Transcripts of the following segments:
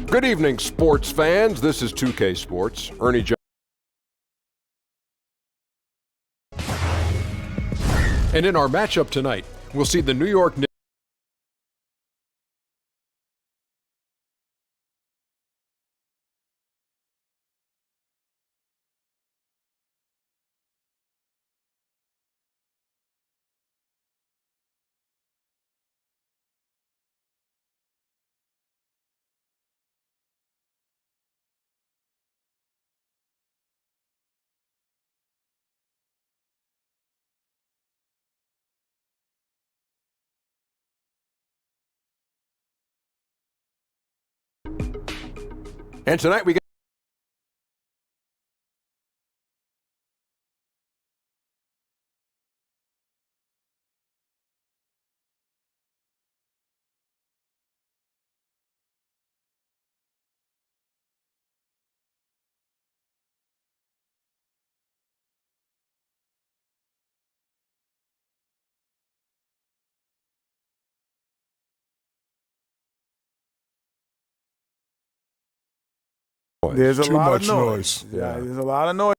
Good evening, sports fans. This is 2K Sports. Ernie Johnson. And in our matchup tonight, we'll see the New York Knicks. And tonight we get There's a Too lot much of noise. noise. Yeah. There's a lot of noise.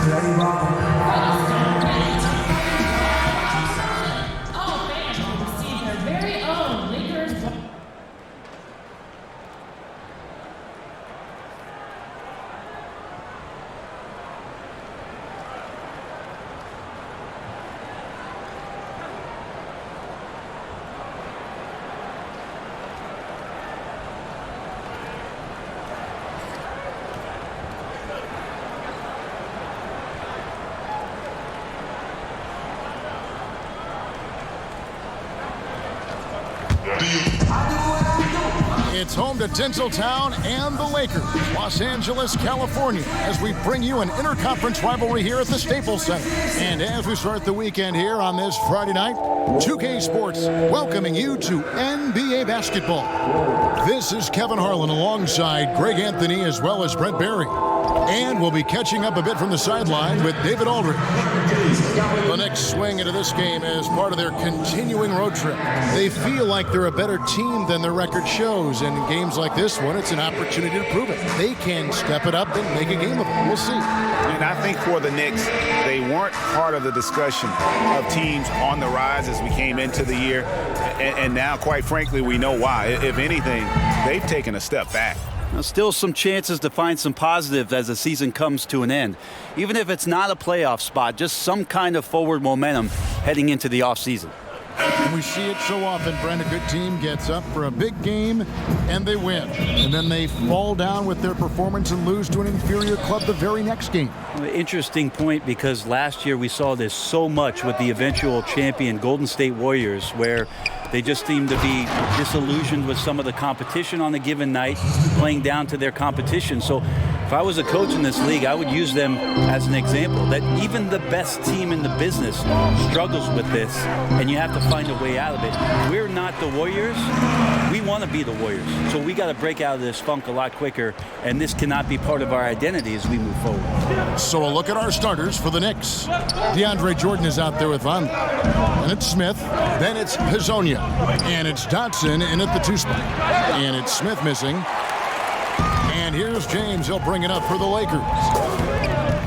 All fans will receive their very own Lakers. It's home to Tinseltown and the Lakers, Los Angeles, California, as we bring you an interconference rivalry here at the Staples Center. And as we start the weekend here on this Friday night, 2K Sports welcoming you to NBA basketball. This is Kevin Harlan alongside Greg Anthony as well as Brent Barry. And we'll be catching up a bit from the sideline with David Aldridge. The next swing into this game is part of their continuing road trip. They feel like they're a better team than their record shows. And in games like this one, it's an opportunity to prove it. They can step it up and make a game of it. We'll see. And I think for the Knicks, they weren't part of the discussion of teams on the rise as we came into the year. And now, quite frankly, we know why. If anything, they've taken a step back. Now, still some chances to find some positives as the season comes to an end. Even if it's not a playoff spot, just some kind of forward momentum heading into the offseason. And we see it so often, Brent. A good team gets up for a big game and they win. And then they fall down with their performance and lose to an inferior club the very next game. Interesting point, because last year we saw this so much with the eventual champion Golden State Warriors, where they just seem to be disillusioned with some of the competition on a given night, playing down to their competition. So if I was a coach in this league, I would use them as an example that even the best team in the business struggles with this, and you have to find a way out of it. We're not the Warriors. We want to be the Warriors. So we got to break out of this funk a lot quicker, and this cannot be part of our identity as we move forward. So a look at our starters for the Knicks. DeAndre Jordan is out there with Von. And it's Smith. Then it's Hezonja. And it's Dotson in at the 2 spot. And it's Smith missing. And here's James. He'll bring it up for the Lakers.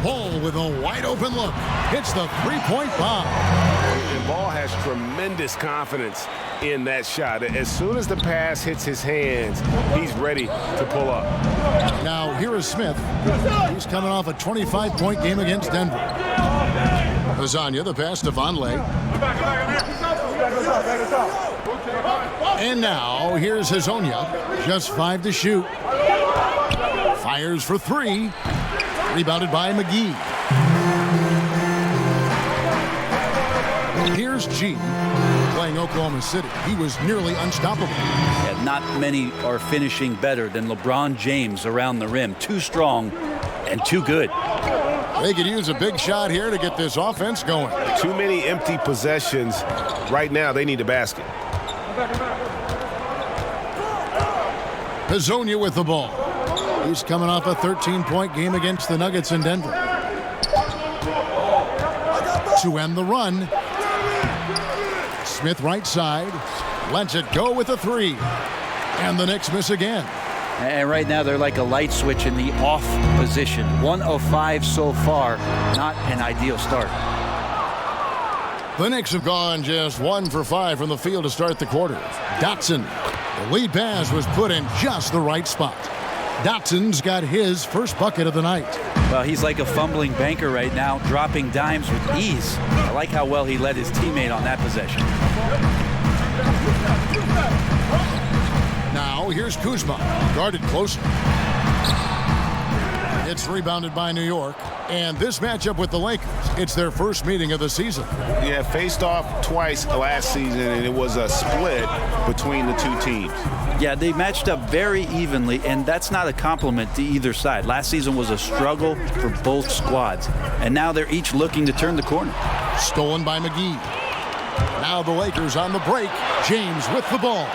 Ball with a wide open look. Hits the three-point bomb. And Ball has tremendous confidence in that shot. As soon as the pass hits his hands, he's ready to pull up. Now, here is Smith. He's coming off a 25-point game against Denver. Hezonja, the pass to Vonleh. And now, here's Hezonja. Just 5 to shoot. Fires for 3. Rebounded by McGee. Here's G. Playing Oklahoma City. He was nearly unstoppable. Yeah, not many are finishing better than LeBron James around the rim. Too strong and too good. They could use a big shot here to get this offense going. Too many empty possessions. Right now, they need a basket. Hezonja with the ball. He's coming off a 13-point game against the Nuggets in Denver. To end the run. Smith right side. Lets it go with a 3. And the Knicks miss again. And right now they're like a light switch in the off position. 1 of 5 so far. Not an ideal start. The Knicks have gone just 1 for 5 from the field to start the quarter. Dotson. The lead pass was put in just the right spot. Dotson's got his first bucket of the night. Well, he's like a fumbling banker right now, dropping dimes with ease. I like how well he led his teammate on that possession. Now, here's Kuzma, guarded closer. It's rebounded by New York. And this matchup with the Lakers, it's their first meeting of the season. Yeah, faced off twice last season, and it was a split between the two teams. Yeah, they matched up very evenly, and that's not a compliment to either side. Last season was a struggle for both squads, and now they're each looking to turn the corner. Stolen by McGee. Now the Lakers on the break. James with the ball.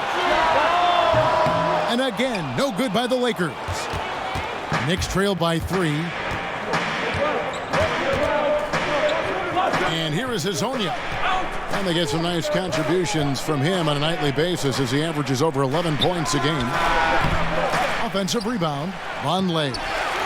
And again, no good by the Lakers. Knicks trail by 3. And here is Hezonja. And they get some nice contributions from him on a nightly basis as he averages over 11 points a game. Offensive rebound, Vonleh.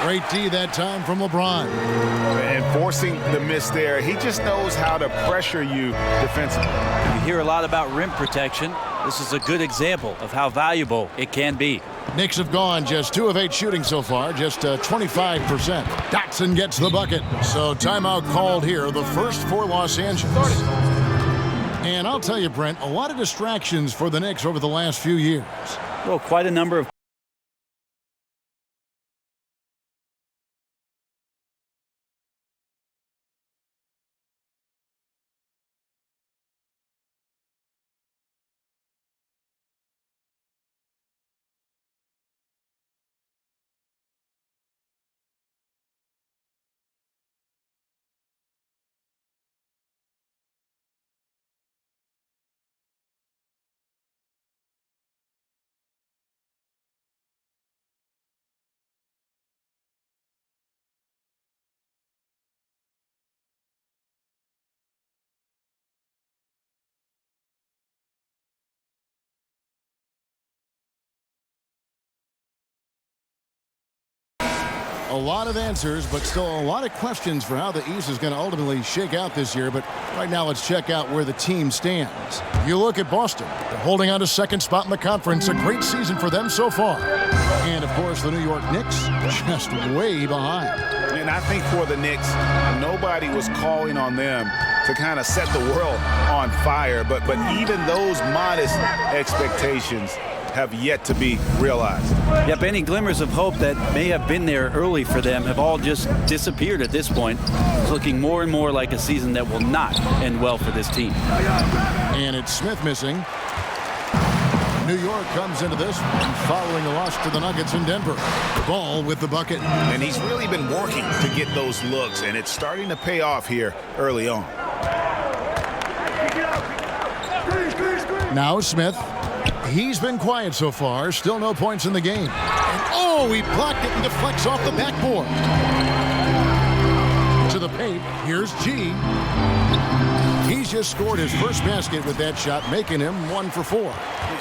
Great D that time from LeBron. And forcing the miss there, he just knows how to pressure you defensively. You hear a lot about rim protection. This is a good example of how valuable it can be. Knicks have gone just 2 of 8 shooting so far, just 25%. Dotson gets the bucket. So timeout called here, the first for Los Angeles. And I'll tell you, Brent, a lot of distractions for the Knicks over the last few years. Well, quite a number of A lot of answers, but still a lot of questions for how the East is going to ultimately shake out this year. But right now, let's check out where the team stands. You look at Boston. They're holding on to second spot in the conference. A great season for them so far. And, of course, the New York Knicks just way behind. And I think for the Knicks, nobody was calling on them to kind of set the world on fire. But even those modest expectations have yet to be realized. Yep, any glimmers of hope that may have been there early for them have all just disappeared at this point. It's looking more and more like a season that will not end well for this team. And it's Smith missing. New York comes into this one following a loss to the Nuggets in Denver. Ball with the bucket. And he's really been working to get those looks, and it's starting to pay off here early on. Now Smith. He's been quiet so far. Still no points in the game. And he blocked it and deflects off the backboard. To the paint. Here's G. He's just scored his first basket with that shot, making him 1 for 4.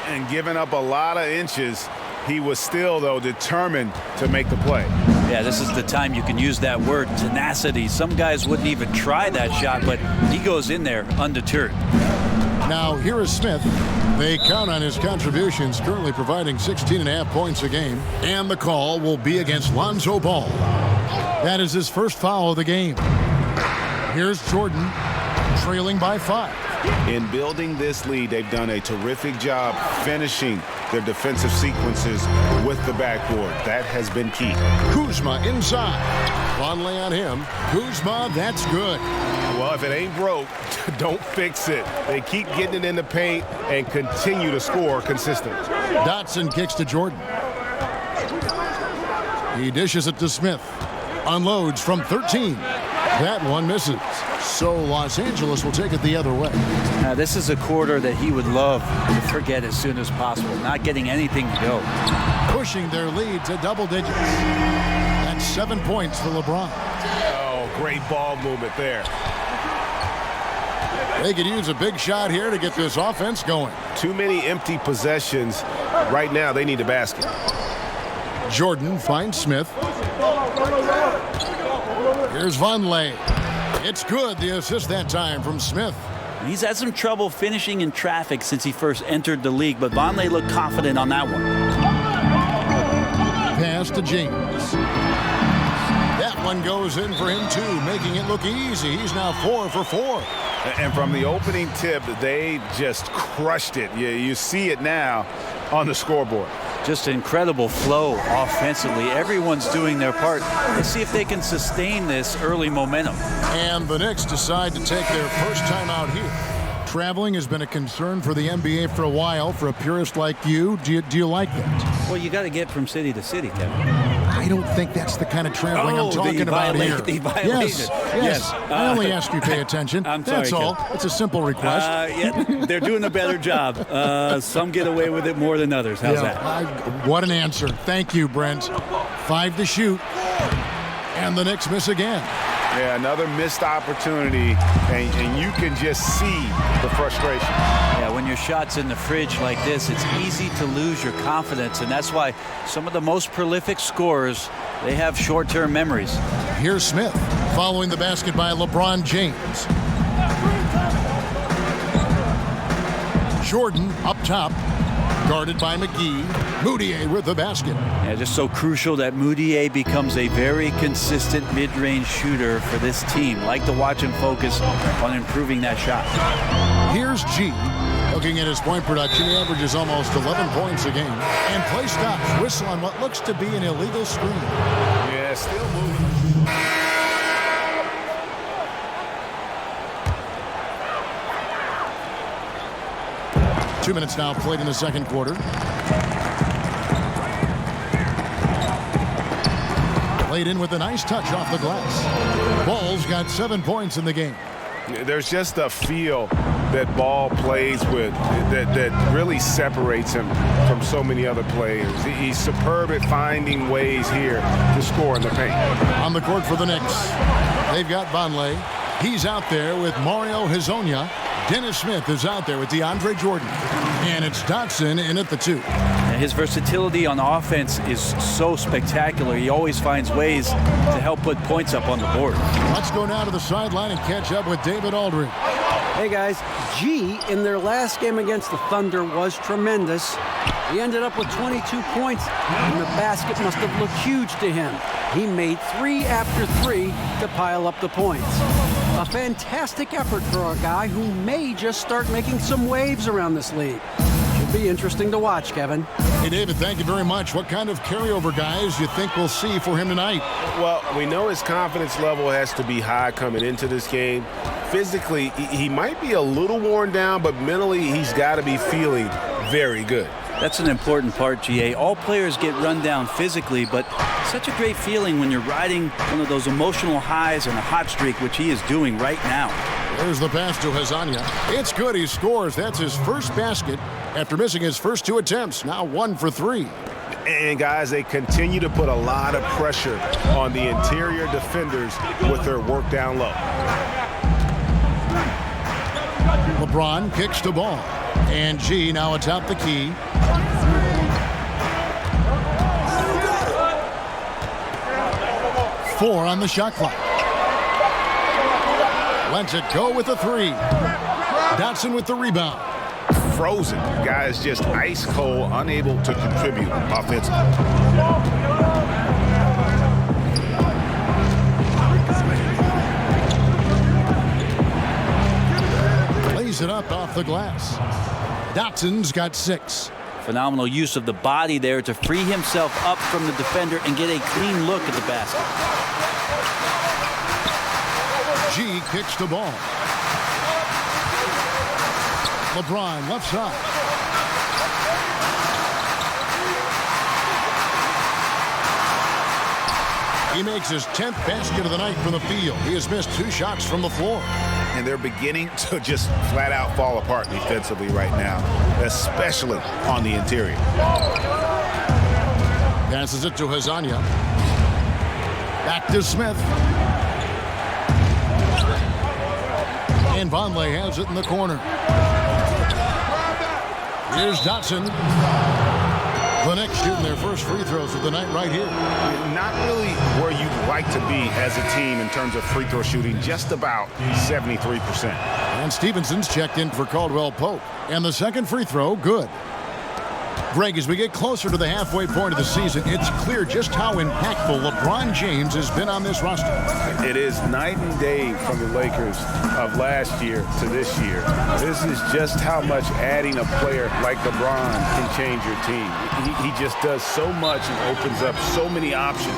And giving up a lot of inches, he was still, though, determined to make the play. Yeah, this is the time you can use that word, tenacity. Some guys wouldn't even try that shot, but he goes in there undeterred. Now, here is Smith. They count on his contributions, currently providing 16.5 points a game. And the call will be against Lonzo Ball. That is his first foul of the game. Here's Jordan, trailing by 5. In building this lead, they've done a terrific job finishing their defensive sequences with the backboard. That has been key. Kuzma inside. Vonleh on him. Kuzma, that's good. Well, if it ain't broke, don't fix it. They keep getting it in the paint and continue to score consistently. Dotson kicks to Jordan. He dishes it to Smith. Unloads from 13. That one misses. So Los Angeles will take it the other way. Now, this is a quarter that he would love to forget as soon as possible. Not getting anything to go. Pushing their lead to double digits. That's 7 points for LeBron. Oh, great ball movement there. They could use a big shot here to get this offense going. Too many empty possessions. Right now, they need the basket. Jordan finds Smith. Here's Vonleh. It's good, the assist that time from Smith. He's had some trouble finishing in traffic since he first entered the league, but Vonleh looked confident on that one. Pass to James. That one goes in for him too, making it look easy. He's now 4 for 4. And from the opening tip, they just crushed it. You see it now on the scoreboard. Just incredible flow offensively. Everyone's doing their part. Let's see if they can sustain this early momentum. And the Knicks decide to take their first time out here. Traveling has been a concern for the NBA for a while. For a purist like you, do you like that? Well, you got to get from city to city, Kevin. I don't think that's the kind of traveling I'm talking about here. Yes. I only ask you pay attention. I'm sorry, that's all. It's a simple request. Yeah, they're doing a better job. Some get away with it more than others. How's that? What an answer. Thank you, Brent. 5 to shoot. And the Knicks miss again. Yeah, another missed opportunity, and you can just see the frustration. Yeah, when your shot's in the fridge like this, it's easy to lose your confidence, and that's why some of the most prolific scorers They have short-term memories. Here's Smith following the basket by LeBron James. Jordan up top, guarded by McGee. Moutier with the basket. Yeah, just so crucial that Moutier becomes a very consistent mid-range shooter for this team. Like to watch him focus on improving that shot. Here's G. Looking at his point production, he averages almost 11 points a game. And play stops. Whistle on what looks to be an illegal screen. Yeah, still moving. 2 minutes now played in the second quarter. Played in with a nice touch off the glass. Ball's got 7 points in the game. There's just a feel that Ball plays with that really separates him from so many other players. He's superb at finding ways here to score in the paint. On the court for the Knicks, they've got Vonleh. He's out there with Mario Hezonja. Dennis Smith is out there with DeAndre Jordan. And it's Dotson in at the 2. His versatility on offense is so spectacular. He always finds ways to help put points up on the board. Let's go now to the sideline and catch up with David Aldridge. Hey guys, G in their last game against the Thunder was tremendous. He ended up with 22 points, and the basket must have looked huge to him. He made 3 after 3 to pile up the points. A fantastic effort for a guy who may just start making some waves around this league. Should be interesting to watch, Kevin. Hey, David, thank you very much. What kind of carryover guys you think we'll see for him tonight? Well, we know his confidence level has to be high coming into this game. Physically, he might be a little worn down, but mentally, he's got to be feeling very good. That's an important part, GA. All players get run down physically, but such a great feeling when you're riding one of those emotional highs and a hot streak, which he is doing right now. There's the pass to Hezonja. It's good. He scores. That's his first basket after missing his first 2 attempts. Now 1 for 3. And guys, they continue to put a lot of pressure on the interior defenders with their work down low. LeBron kicks the ball. And G now atop the key. Four on the shot clock. Lets it go with the 3. Dotson with the rebound. Frozen. Guys just ice cold, unable to contribute offensively. Lays it up off the glass. Dotson's got 6. Phenomenal use of the body there to free himself up from the defender and get a clean look at the basket. G kicks the ball. LeBron left side. He makes his 10th basket of the night from the field. He has missed 2 shots from the floor. And they're beginning to just flat out fall apart defensively right now, especially on the interior. Passes it to Hezonja. Back to Smith. And Vonleh has it in the corner. Here's Dotson. The Knicks shooting their first free throws of the night right here. Not really where you'd like to be as a team in terms of free throw shooting, just about 73%. And Stevenson's checked in for Caldwell Pope. And the second free throw, good. Greg, as we get closer to the halfway point of the season, it's clear just how impactful LeBron James has been on this roster. It is night and day from the Lakers of last year to this year. This is just how much adding a player like LeBron can change your team. He just does so much and opens up so many options.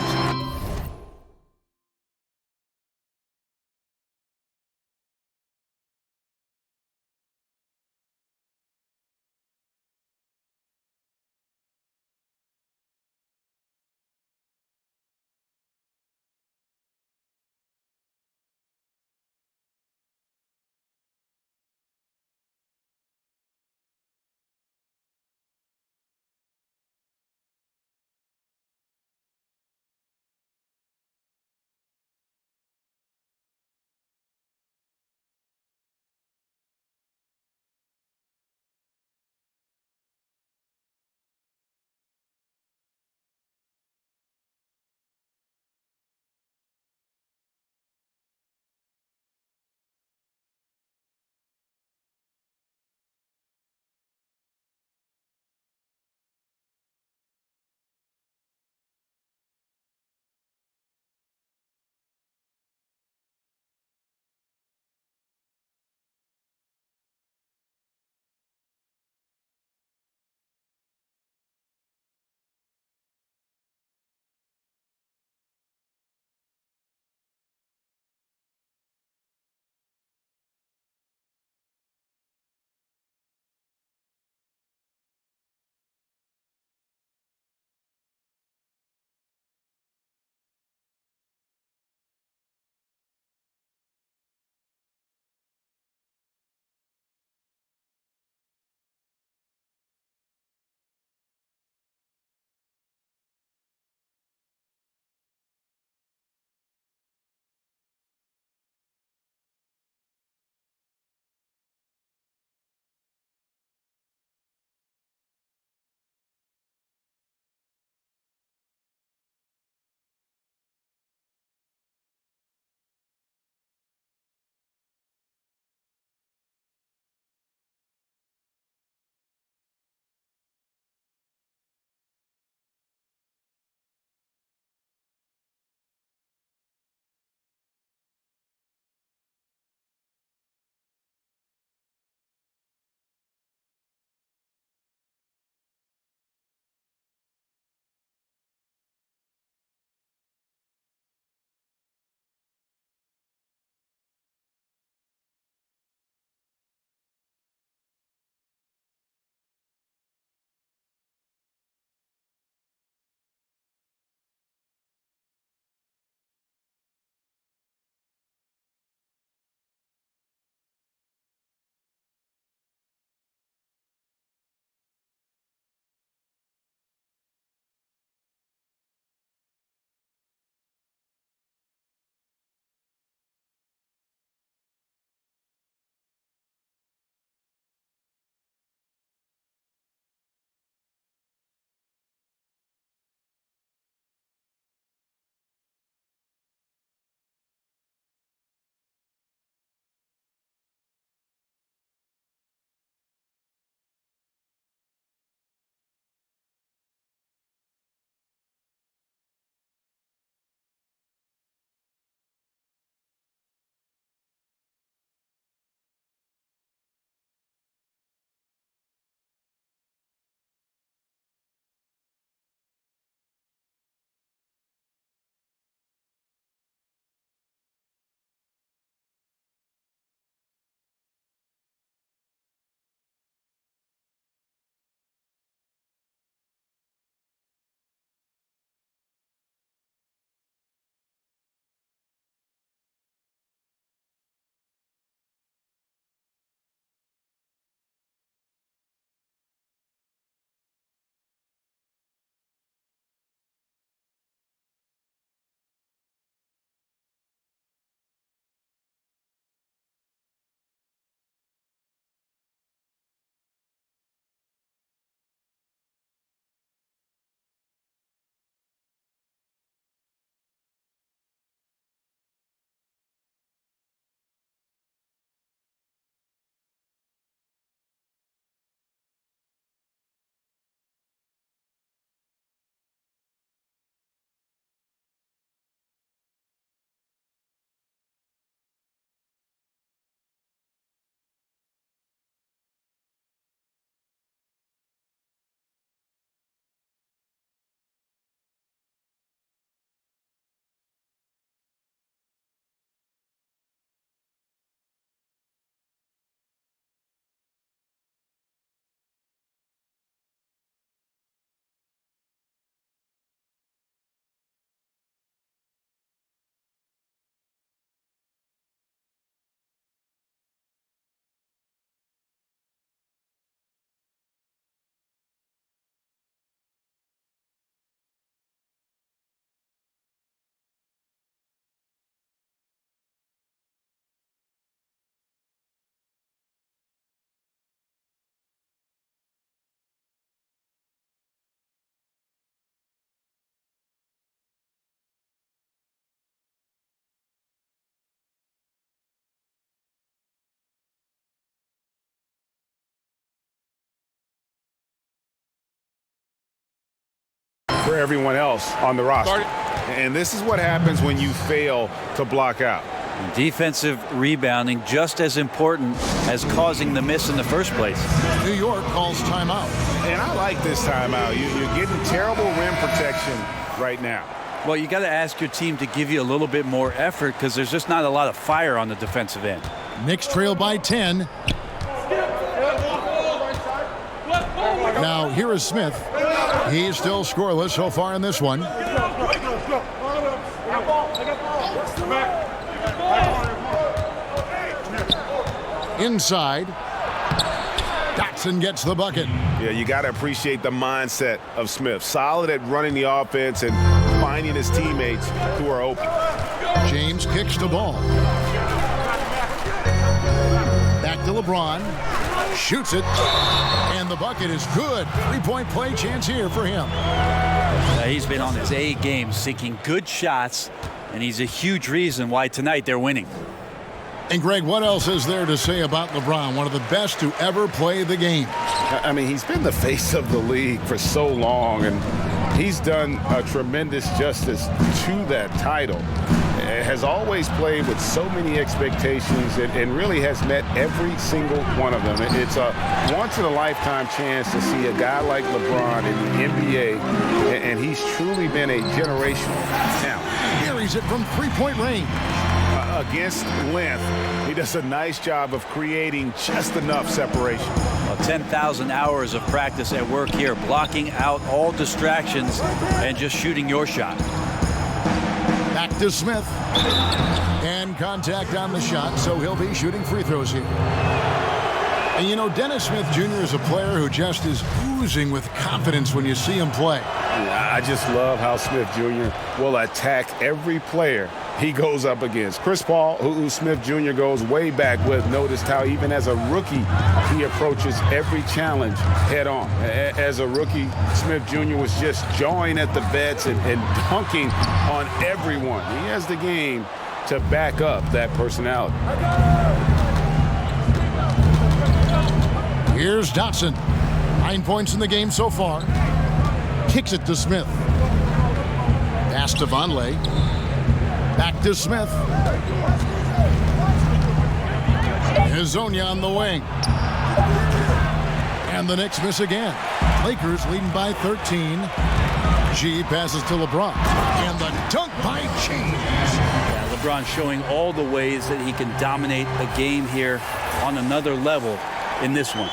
for everyone else on the roster. And this is what happens when you fail to block out. Defensive rebounding just as important as causing the miss in the first place. New York calls timeout. And I like this timeout. You're getting terrible rim protection right now. Well, you got to ask your team to give you a little bit more effort because there's just not a lot of fire on the defensive end. Knicks trail by 10. Now here is Smith. He's still scoreless so far in this one. Inside. Dotson gets the bucket. Yeah, you got to appreciate the mindset of Smith. Solid at running the offense and finding his teammates who are open. James kicks the ball. Back to LeBron. Shoots it. And the bucket is good. Three-point play chance here for him. He's been on his A game, seeking good shots, and he's a huge reason why tonight they're winning. And Greg, what else is there to say about LeBron? One of the best to ever play the game. I mean, he's been the face of the league for so long, and he's done a tremendous justice to that title. Has always played with so many expectations and really has met every single one of them. It's a once-in-a-lifetime chance to see a guy like LeBron in the NBA, and he's truly been a generational talent. Carries it from three-point range. Against length, he does a nice job of creating just enough separation. Well, 10,000 hours of practice at work here, blocking out all distractions and just shooting your shot. Back to Smith. And contact on the shot, so he'll be shooting free throws here. And you know, Dennis Smith Jr. is a player who just is oozing with confidence when you see him play. I just love how Smith Jr. will attack every player he goes up against. Chris Paul, who Smith Jr. goes way back with, noticed how even as a rookie, he approaches every challenge head on. As a rookie, Smith Jr. was just jawing at the vets and dunking on everyone. He has the game to back up that personality. Here's Dotson. 9 points in the game so far. Kicks it to Smith. Pass to Vonleh. Back to Smith. Hezonja on the wing. And the Knicks miss again. Lakers leading by 13. G passes to LeBron. And the dunk by James. Yeah, LeBron showing all the ways that he can dominate a game here on another level in this one.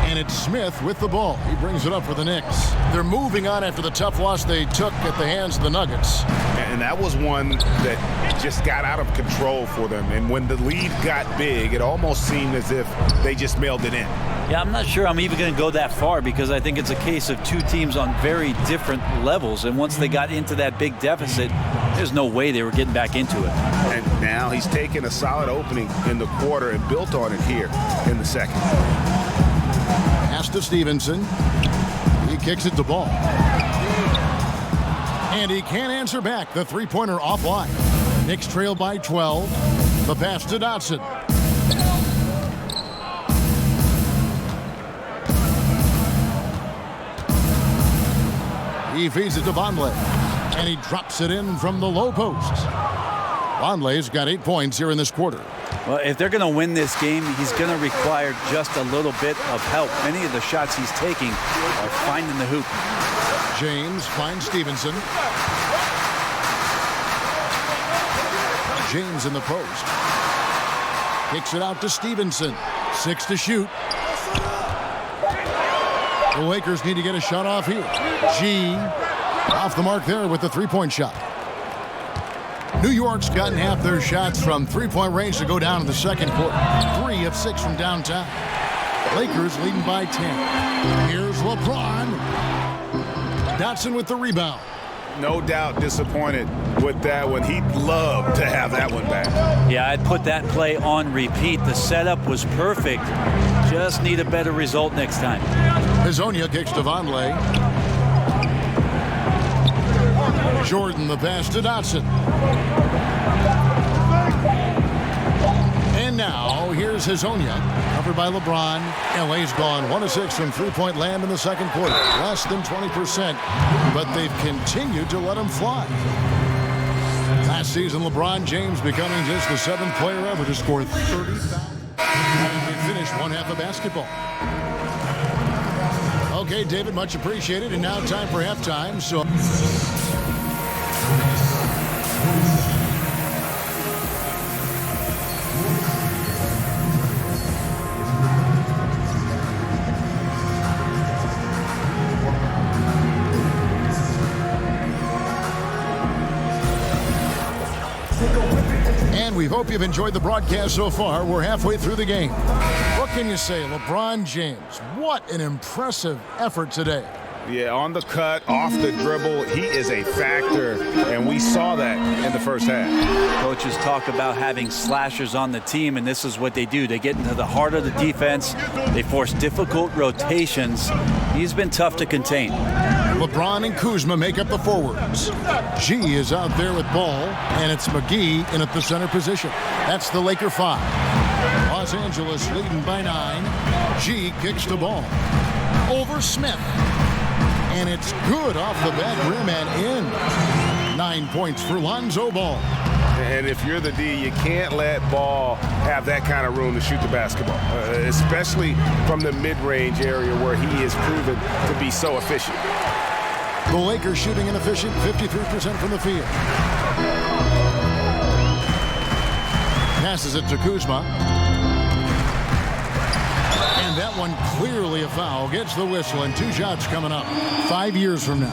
And it's Smith with the ball. He brings it up for the Knicks. They're moving on after the tough loss they took at the hands of the Nuggets. And that was one that just got out of control for them. And when the lead got big, it almost seemed as if they just mailed it in. Yeah, I'm not sure I'm even going to go that far because I think it's a case of two teams on very different levels. And once they got into that big deficit, there's no way they were getting back into it. And now he's taken a solid opening in the quarter and built on it here in the second. Pass to Stevenson. He kicks it to Ball. And he can't answer back. The three-pointer offline. Knicks trail by 12. The pass to Dotson. He feeds it to Vonleh. And he drops it in from the low post. Vonleh's got 8 points here in this quarter. Well, if they're going to win this game, he's going to require just a little bit of help. Many of the shots he's taking are finding the hoop. James finds Stevenson. James in the post. Kicks it out to Stevenson. 6 to shoot. The Lakers need to get a shot off here. G off the mark there with the three-point shot. New York's gotten half their shots from three-point range to go down in the second quarter. 3 of 6 from downtown. Lakers leading by 10. Here's LeBron. Dotson with the rebound. No doubt disappointed with that one. He'd love to have that one back. Yeah, I'd put that play on repeat. The setup was perfect. Just need a better result next time. Hezonja kicks to Vonleh. Jordan the pass to Dotson. And now here's Here's Hezonja, covered by LeBron. LA's gone 1 of 6 from three-point land in the second quarter, less than 20%, but they've continued to let them fly. Last season, LeBron James becoming just the 7th player ever to score 30. We finished one half of basketball. Okay, David, much appreciated, and now time for halftime. So. We hope you've enjoyed the broadcast so far. We're halfway through the game. What can you say? LeBron James, what an impressive effort today. Yeah, on the cut, off the dribble, he is a factor, and we saw that in the first half. Coaches talk about having slashers on the team, and this is what they do. They get into the heart of the defense. They force difficult rotations. He's been tough to contain. LeBron and Kuzma make up the forwards. G is out there with ball, and it's McGee in at the center position. That's the Laker 5. Los Angeles leading by 9. G kicks the ball over Smith. And it's good off the back rim and in. 9 points for Lonzo Ball. And if you're the D, you can't let Ball have that kind of room to shoot the basketball, especially from the mid-range area where he is proven to be so efficient. The Lakers shooting an efficient 53% from the field. Passes it to Kuzma. And that one clearly a foul. Gets the whistle, and 2 shots coming up. 5 years from now,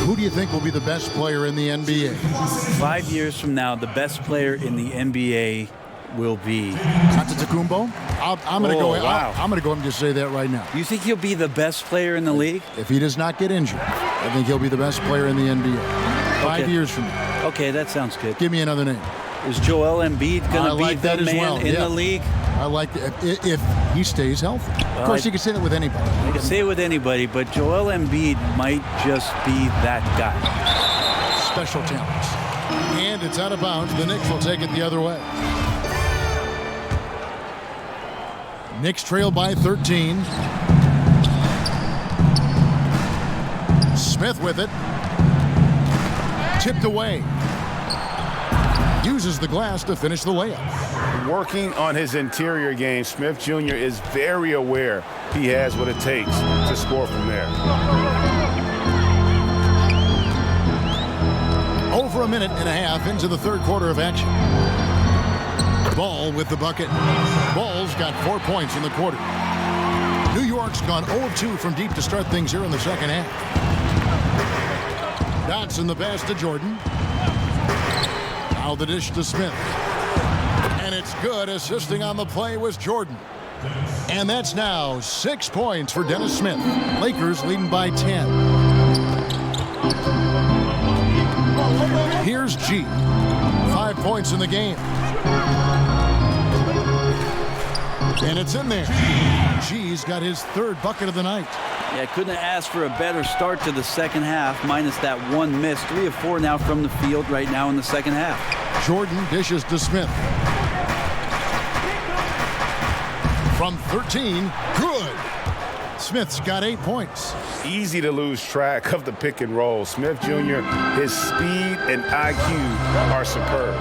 who do you think will be the best player in the NBA? 5 years from now, the best player in the NBA will be Antetokounmpo? I'm going to go. Wow. I'm going to go and just say that right now. You think he'll be the best player in the league? If he does not get injured, I think he'll be the best player in the NBA. 5 years from now. Okay, that sounds good. Give me another name. Is Joel Embiid going to be the man in the league? I like that if he stays healthy. Of course, you can say that with anybody. You can say it with anybody, but Joel Embiid might just be that guy. Special talents. And it's out of bounds. The Knicks will take it the other way. Knicks trail by 13. Smith with it. Tipped away. Uses the glass to finish the layup. Working on his interior game, Smith Jr. is very aware he has what it takes to score from there. Over a minute and a half into the third quarter of action. Ball with the bucket. Ball's got 4 points in the quarter. New York's gone 0-2 from deep to start things here in the second half. Dotson the pass to Jordan. Now the dish to Smith. And it's good. Assisting on the play was Jordan. And that's now 6 points for Dennis Smith. Lakers leading by 10. Here's G. 5 points in the game. And it's in there. G's got his third bucket of the night. Yeah, couldn't have asked for a better start to the second half, minus that one miss. 3 of 4 now from the field right now in the second half. Jordan dishes to Smith. From 13, good. Smith's got 8 points. Easy to lose track of the pick and roll. Smith Jr., his speed and IQ are superb.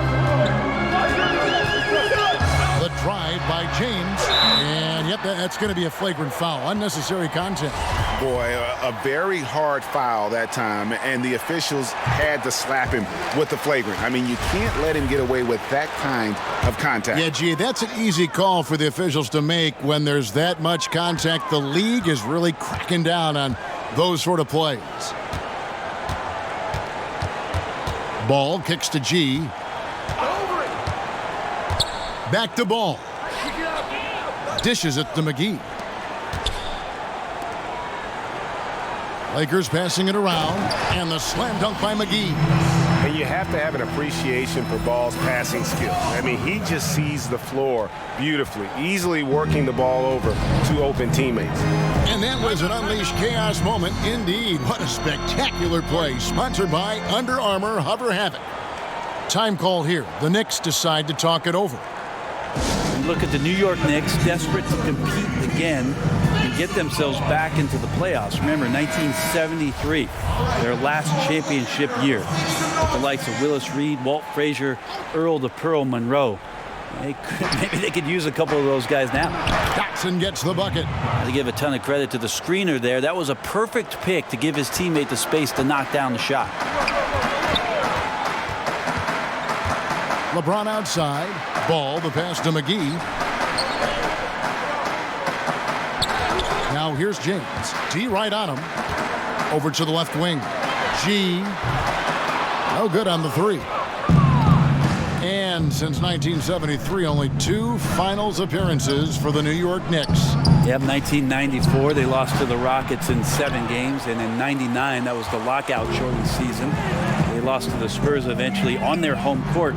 The drive by James, and yep, that's going to be a flagrant foul. Unnecessary contact. Boy, a very hard foul that time, and the officials had to slap him with the flagrant. I mean, you can't let him get away with that kind of contact. Yeah, gee, that's an easy call for the officials to make when there's that much contact. The league is really cracking down on those sort of plays. Ball kicks to G. Back to Ball. Dishes it to McGee. Lakers passing it around, and the slam dunk by McGee. And you have to have an appreciation for Ball's passing skill. I mean, he just sees the floor beautifully, easily working the ball over to open teammates. And that was an unleashed chaos moment indeed. What a spectacular play. Sponsored by Under Armour Hover Havoc. Time call here. The Knicks decide to talk it over. And look at the New York Knicks, desperate to compete again and get themselves back into the playoffs. Remember, 1973, their last championship year, with the likes of Willis Reed, Walt Frazier, Earl the Pearl Monroe. Maybe they could use a couple of those guys now. Dotson gets the bucket. To give a ton of credit to the screener there. That was a perfect pick to give his teammate the space to knock down the shot. LeBron outside. Ball, the pass to McGee. Now here's James. T right on him. Over to the left wing. G. No good on the three. And since 1973, only 2 finals appearances for the New York Knicks. Yep, 1994, they lost to the Rockets in 7 games. And in 99, that was the lockout-shortened season. They lost to the Spurs eventually on their home court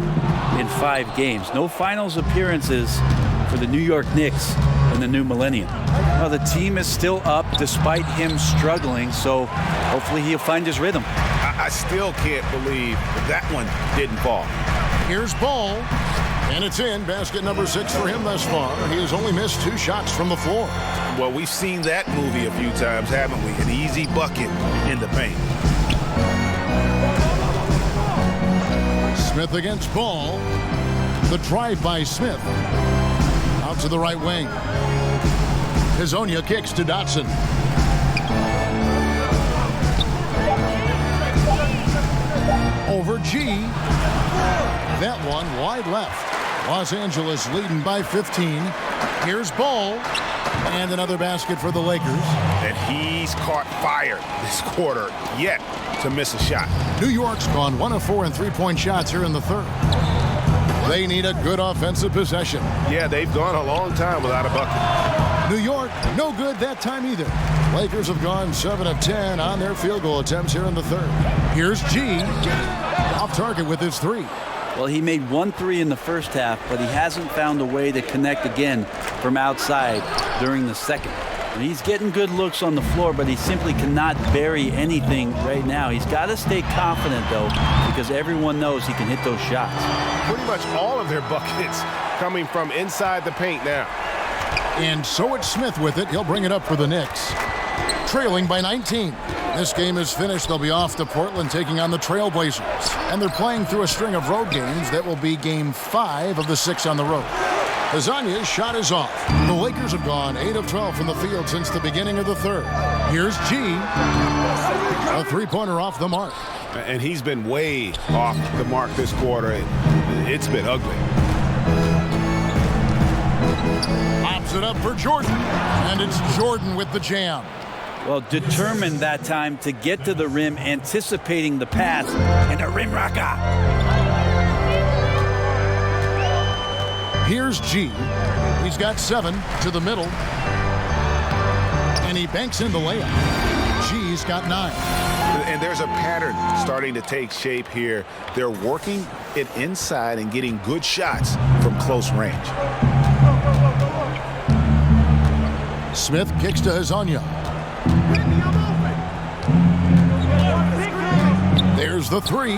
in 5 games. No finals appearances for the New York Knicks in the new millennium. Well, the team is still up despite him struggling, so hopefully he'll find his rhythm. I still can't believe that one didn't fall. Here's Ball, and it's in. Basket number 6 for him thus far. He has only missed 2 shots from the floor. Well, we've seen that movie a few times, haven't we? An easy bucket in the paint. Smith against Ball. The drive by Smith. Out to the right wing. Hezonja kicks to Dotson. Over G. That one wide left. Los Angeles leading by 15. Here's Ball. And another basket for the Lakers. And he's caught fire this quarter yet to miss a shot. New York's gone 1 of 4 in three-point shots here in the third. They need a good offensive possession. Yeah, they've gone a long time without a bucket. New York, no good that time either. Lakers have gone 7 of 10 on their field goal attempts here in the third. Here's G. Off target with his 3. Well, he made 1 3 in the first half, but he hasn't found a way to connect again from outside during the second. And he's getting good looks on the floor, but he simply cannot bury anything right now. He's got to stay confident, though, because everyone knows he can hit those shots. Pretty much all of their buckets coming from inside the paint now. And so it's Smith with it. He'll bring it up for the Knicks. Trailing by 19. This game is finished. They'll be off to Portland taking on the Trailblazers. And they're playing through a string of road games. That will be game 5 of the 6 on the road. Hezonja's shot is off. The Lakers have gone 8 of 12 from the field since the beginning of the third. Here's G. A three-pointer off the mark. And he's been way off the mark this quarter. It's been ugly. Pops it up for Jordan. And it's Jordan with the jam. Well, determined that time to get to the rim, anticipating the pass, and a rim rocker. Here's G. He's got 7 to the middle. And he banks in the layup. G's got 9. And there's a pattern starting to take shape here. They're working it inside and getting good shots from close range. Smith kicks to Hezonja. There's the 3.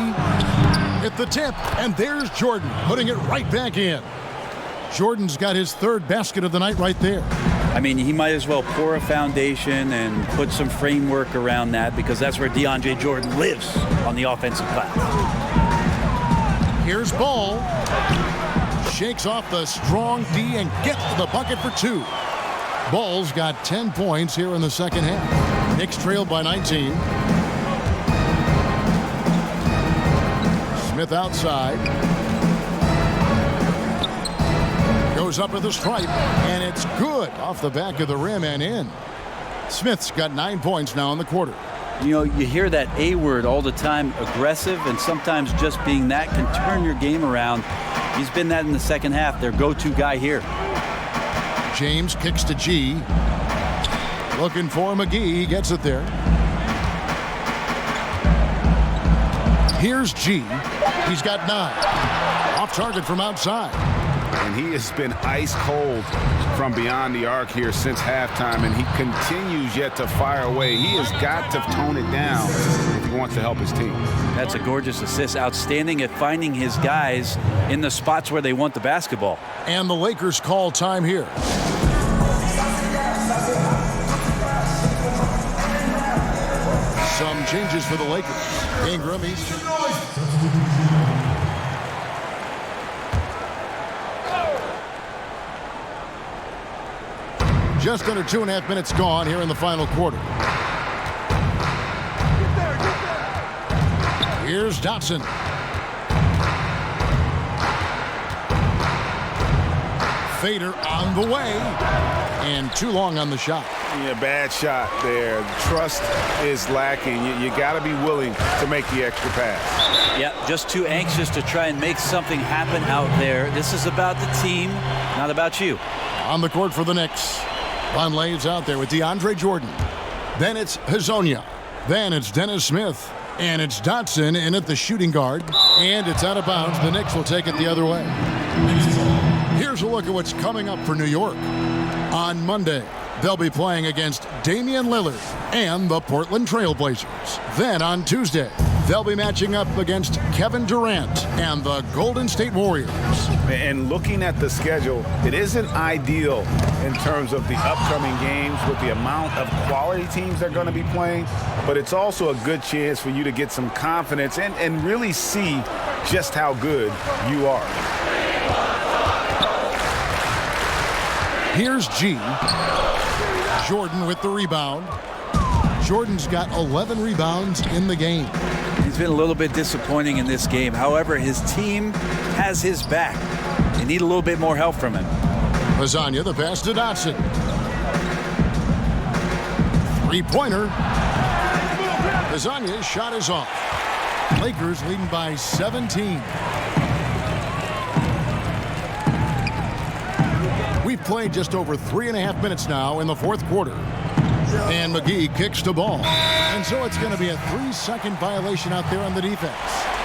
Hit the tip. And there's Jordan putting it right back in. Jordan's got his 3rd basket of the night right there. I mean, he might as well pour a foundation and put some framework around that, because that's where DeAndre Jordan lives on the offensive glass. Here's Ball. Shakes off the strong D and gets the bucket for 2. Ball's got 10 points here in the second half. Knicks trailed by 19. Smith outside. Goes up with the stripe, and it's good off the back of the rim and in. Smith's got 9 points now in the quarter. You know, you hear that A word all the time, aggressive, and sometimes just being that can turn your game around. He's been that in the second half, their go-to guy here. James kicks to G. Looking for McGee. He gets it there. Here's G. He's got 9. Off target from outside. And he has been ice cold from beyond the arc here since halftime, and he continues yet to fire away. He has got to tone it down if he wants to help his team. That's a gorgeous assist. Outstanding at finding his guys in the spots where they want the basketball. And the Lakers call time here. Some changes for the Lakers. Ingram, just under 2.5 minutes gone here in the final quarter. Here's Dotson. Fader on the way. And too long on the shot. Yeah, bad shot there. Trust is lacking. You got to be willing to make the extra pass. Yeah, just too anxious to try and make something happen out there. This is about the team, not about you. On the court for the Knicks. Vonleh's out there with DeAndre Jordan. Then it's Hezonja. Then it's Dennis Smith. And it's Dotson in at the shooting guard. And it's out of bounds. The Knicks will take it the other way. Here's a look at what's coming up for New York. On Monday, they'll be playing against Damian Lillard and the Portland Trail Blazers. Then on Tuesday, they'll be matching up against Kevin Durant and the Golden State Warriors. And looking at the schedule, it isn't ideal in terms of the upcoming games with the amount of quality teams they're going to be playing, but it's also a good chance for you to get some confidence and really see just how good you are. Here's G. Jordan with the rebound. Jordan's got 11 rebounds in the game. He's been a little bit disappointing in this game. However, his team has his back. They need a little bit more help from him. Hezonja, the pass to Dotson. Three-pointer. Hezonja's shot is off. Lakers leading by 17. We've played just over 3.5 minutes now in the fourth quarter. And McGee kicks the ball. And so it's going to be a 3-second violation out there on the defense.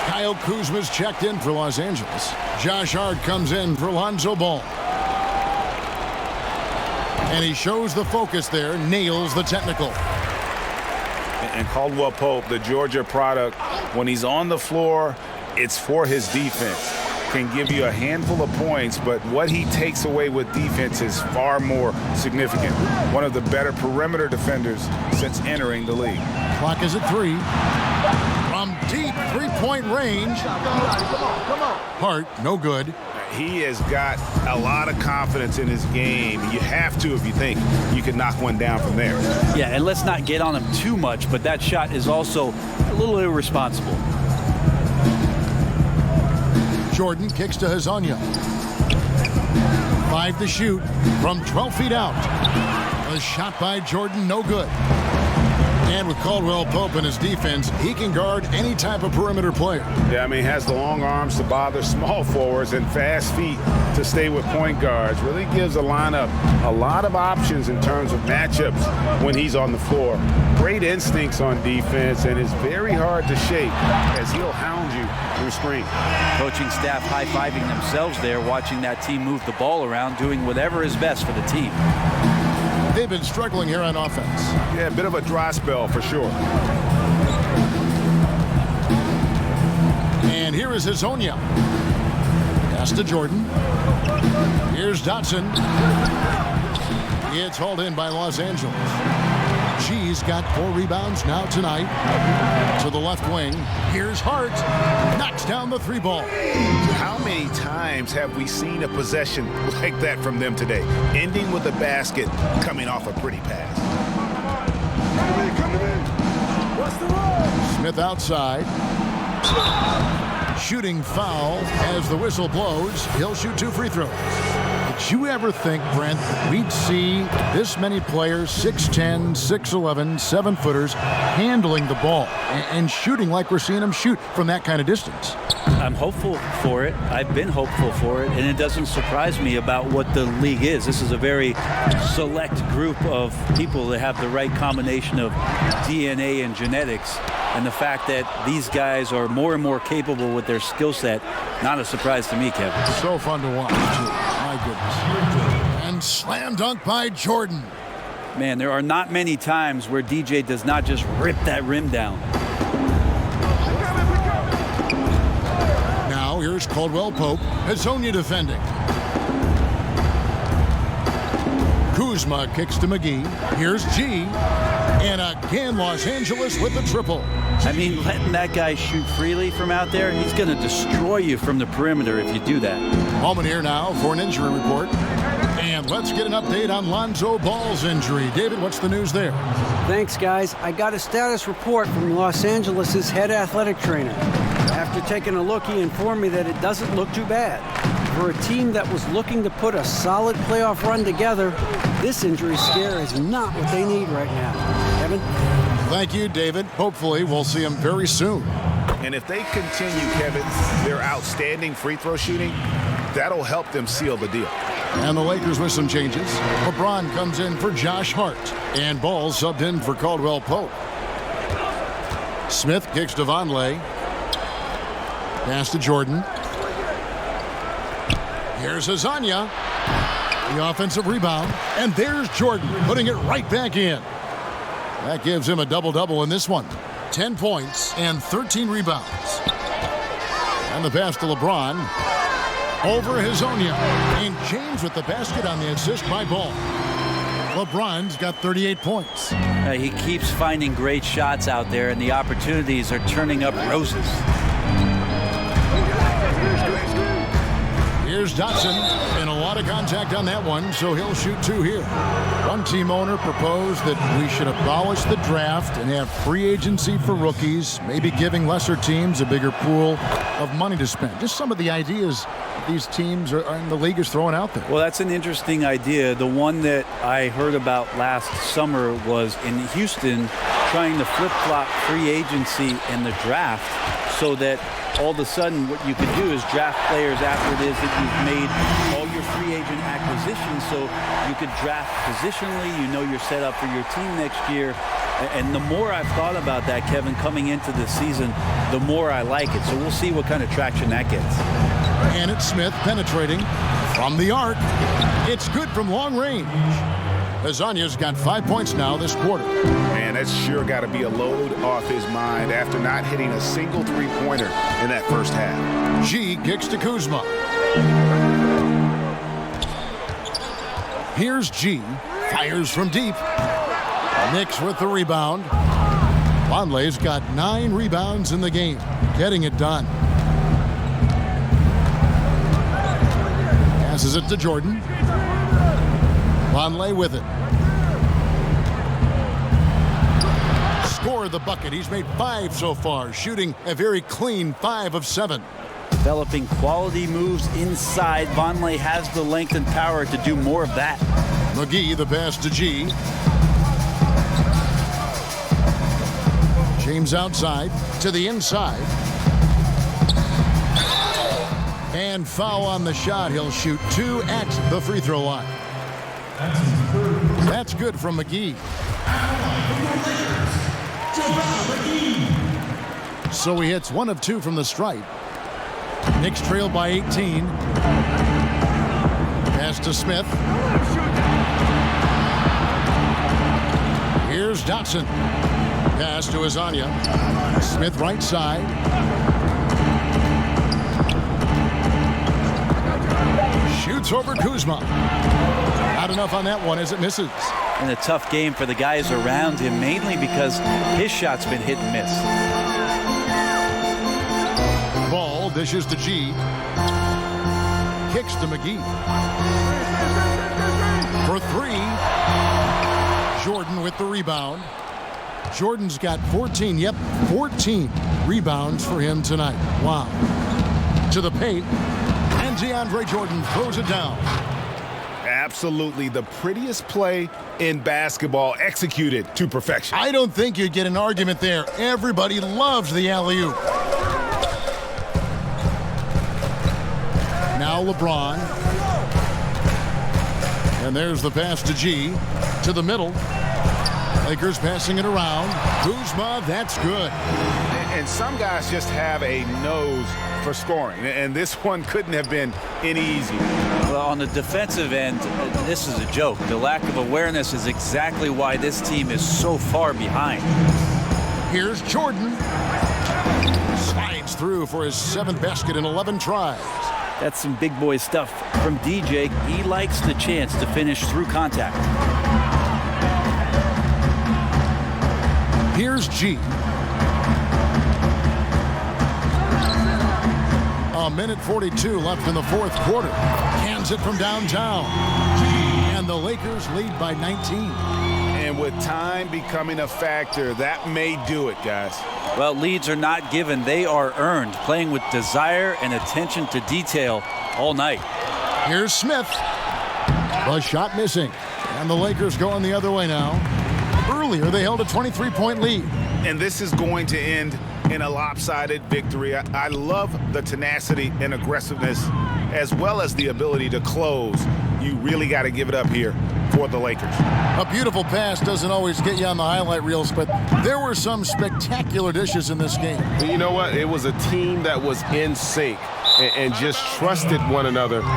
Kyle Kuzma's checked in for Los Angeles. Josh Hart comes in for Lonzo Ball. And he shows the focus there, nails the technical. And Caldwell Pope, the Georgia product, when he's on the floor, it's for his defense. Can give you a handful of points, but what he takes away with defense is far more significant. One of the better perimeter defenders since entering the league. Clock is at 3. From deep three-point range. Hart, no good. He has got a lot of confidence in his game. You have to if you think you can knock one down from there. Yeah, and let's not get on him too much, but that shot is also a little irresponsible. Jordan kicks to Hezonja. 5 to shoot from 12 feet out. A shot by Jordan, no good. And with Caldwell Pope in his defense, he can guard any type of perimeter player. Yeah, I mean, he has the long arms to bother small forwards and fast feet to stay with point guards. Really gives a lineup a lot of options in terms of matchups when he's on the floor. Great instincts on defense and is very hard to shake as he'll hound you through screen. Coaching staff high-fiving themselves there, watching that team move the ball around, doing whatever is best for the team. They've been struggling here on offense. Yeah, a bit of a dry spell for sure. And here is Hezonja. Pass to Jordan. Here's Dotson. It's hauled in by Los Angeles. G's got 4 rebounds now tonight. To the left wing. Here's Hart. Knocks down the 3 ball. How many times have we seen a possession like that from them today? Ending with a basket, coming off a pretty pass. Smith outside. Shooting foul as the whistle blows. He'll shoot 2 free throws. Did you ever think, Brent, we'd see this many players, 6'10", 6'11", 7-footers, handling the ball and shooting like we're seeing them shoot from that kind of distance? I'm hopeful for it. I've been hopeful for it, and it doesn't surprise me about what the league is. This is a very select group of people that have the right combination of DNA and genetics And the fact that these guys are more and more capable with their skill set, not a surprise to me, Kevin. So fun to watch, too. My goodness. And slam dunk by Jordan. Man, there are not many times where DJ does not just rip that rim down. Now here's Caldwell Pope. Hezonja defending. Kuzma kicks to McGee. Here's G. And again, Los Angeles with the triple. I mean, letting that guy shoot freely from out there, he's going to destroy you from the perimeter if you do that. Moment here now for an injury report. And let's get an update on Lonzo Ball's injury. David, what's the news there? Thanks, guys. I got a status report from Los Angeles' head athletic trainer. After taking a look, he informed me that it doesn't look too bad. For a team that was looking to put a solid playoff run together, this injury scare is not what they need right now. Kevin? Thank you, David. Hopefully, we'll see him very soon. And if they continue, Kevin, their outstanding free throw shooting, that'll help them seal the deal. And the Lakers with some changes. LeBron comes in for Josh Hart. And Ball subbed in for Caldwell Pope. Smith kicks to Vonleh. Pass to Jordan. Here's Hezonja. The offensive rebound. And there's Jordan putting it right back in. That gives him a double-double in this one. 10 points and 13 rebounds. And the pass to LeBron. Over Hezonja. And James with the basket on the assist by Ball. LeBron's got 38 points. He keeps finding great shots out there, and the opportunities are turning up roses. Here's Dotson, and a lot of contact on that one, so he'll shoot two here. One team owner proposed that we should abolish the draft and have free agency for rookies, maybe giving lesser teams a bigger pool of money to spend. Just some of the ideas these teams are in the league is throwing out there. Well, that's an interesting idea. The one that I heard about last summer was in Houston trying to flip-flop free agency and the draft so that all of a sudden what you could do is draft players after it is that you've made all your free agent acquisitions, so you could draft positionally, you know you're set up for your team next year. And the more I've thought about that, Kevin, coming into the season, the more I like it. So we'll see what kind of traction that gets. And it's Smith penetrating from the arc. It's good from long range. Hezonja's got 5 points now this quarter. Man, that's sure got to be a load off his mind after not hitting a single three-pointer in that first half. G kicks to Kuzma. Here's G. Fires from deep. Knicks with the rebound. Vonleh's got 9 rebounds in the game. Getting it done. Passes it to Jordan. Vonleh with it. Score the bucket. He's made 5 so far, shooting a very clean 5 of 7. Developing quality moves inside. Vonleh has the length and power to do more of that. McGee, the pass to G. James outside to the inside. And foul on the shot. He'll shoot 2 at the free throw line. That's good from McGee. So he hits 1 of 2 from the stripe. Knicks trail by 18. Pass to Smith. Here's Dotson. Pass to Hezonja. Smith right side. Shoots over Kuzma. Not enough on that one as it misses. And a tough game for the guys around him, mainly because his shot's been hit and miss. Ball dishes to G. Kicks to McGee. For 3. Jordan with the rebound. Jordan's got 14. Yep, 14 rebounds for him tonight. Wow. To the paint. And DeAndre Jordan throws it down. Absolutely the prettiest play in basketball, executed to perfection. I don't think you'd get an argument there. Everybody loves the alley-oop. Now LeBron. And there's the pass to G. To the middle. Lakers passing it around. Kuzma, that's good. And some guys just have a nose for scoring, and this one couldn't have been any easier. Well, on the defensive end, this is a joke. The lack of awareness is exactly why this team is so far behind. Here's Jordan. Slides through for his 7th basket in 11 tries. That's some big boy stuff from DJ. He likes the chance to finish through contact. Here's G. A minute 42 left in the 4th quarter. Cans it from downtown. And the Lakers lead by 19. And with time becoming a factor, that may do it, guys. Well, leads are not given. They are earned, playing with desire and attention to detail all night. Here's Smith. The shot missing. And the Lakers going the other way now. Earlier, they held a 23-point lead. And this is going to end in a lopsided victory. I love the tenacity and aggressiveness as well as the ability to close. You really got to give it up here for the Lakers. A beautiful pass doesn't always get you on the highlight reels, but there were some spectacular dishes in this game. You know what? It was a team that was in sync and just trusted one another to